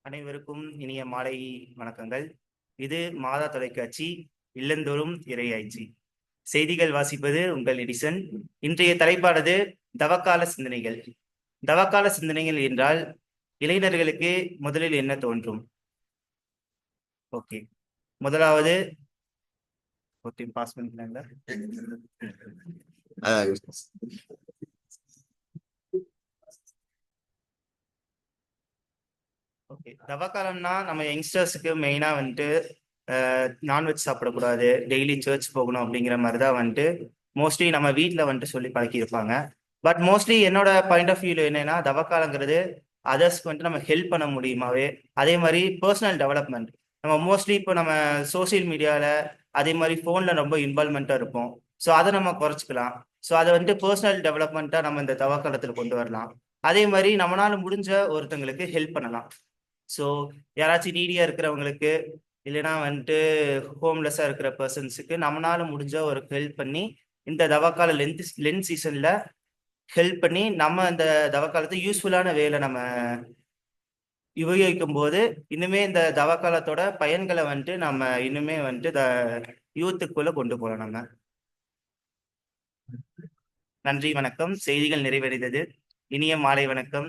அனைவருக்கும் இனிய மாலை வணக்கங்கள். இது மாதா தொலைக்காட்சி இல்லந்தோறும் இறையாய்ச்சி. செய்திகள் வாசிப்பது உங்கள் எடிசன். இன்றைய தலைப்பானது தவக்கால சிந்தனைகள். தவக்கால சிந்தனைகள் என்றால் இளைஞர்களுக்கு முதலில் என்ன தோன்றும்? ஓகே, முதலாவது பாஸ் பண்ணிக்கலாங்களா? ஓகே, தவக்காலம்னா நம்ம யங்ஸ்டர்ஸுக்கு மெயினா வந்துட்டு நான்வெஜ் சாப்பிடக்கூடாது, டெய்லி சர்ச் போகணும் அப்படிங்கிற மாதிரி தான் வந்துட்டு மோஸ்ட்லி நம்ம வீட்டில் வந்துட்டு சொல்லி பழக்கியிருப்பாங்க. பட் மோஸ்ட்லி என்னோட பாயிண்ட் ஆஃப் வியூல என்னன்னா, தவக்காலங்கிறது அதர்ஸ்க்கு வந்துட்டு நம்ம ஹெல்ப் பண்ண முடியுமாவே, அதே மாதிரி பர்சனல் டெவலப்மெண்ட். நம்ம மோஸ்ட்லி இப்போ நம்ம சோசியல் மீடியாவில் அதே மாதிரி ஃபோனில் ரொம்ப இன்வால்மெண்ட்டாக இருப்போம். ஸோ அதை நம்ம குறைச்சிக்கலாம். ஸோ அதை வந்துட்டு பர்சனல் டெவலப்மெண்ட்டாக நம்ம இந்த தவக்காலத்தில் கொண்டு வரலாம். அதே மாதிரி நம்மளால முடிஞ்ச ஒருத்தங்களுக்கு ஹெல்ப் பண்ணலாம். ஸோ யாராச்சும் நீடியா இருக்கிறவங்களுக்கு, இல்லைன்னா வந்துட்டு ஹோம்லெஸ்ஸாக இருக்கிற பர்சன்ஸுக்கு நம்மளால முடிஞ்ச ஒரு ஹெல்ப் பண்ணி இந்த தவக்கால லென்த் சீசன்ல ஹெல்ப் பண்ணி நம்ம இந்த தவக்காலத்தை யூஸ்ஃபுல்லான வேலை நம்ம உபயோகிக்கும் போது இன்னுமே இந்த தவக்காலத்தோட பயன்களை வந்துட்டு நம்ம இன்னுமே வந்துட்டு யூத்துக்குள்ள கொண்டு போகலாம் நம்ம. நன்றி, வணக்கம். செய்திகள் நிறைவடைந்தது. இனிய மாலை வணக்கம்.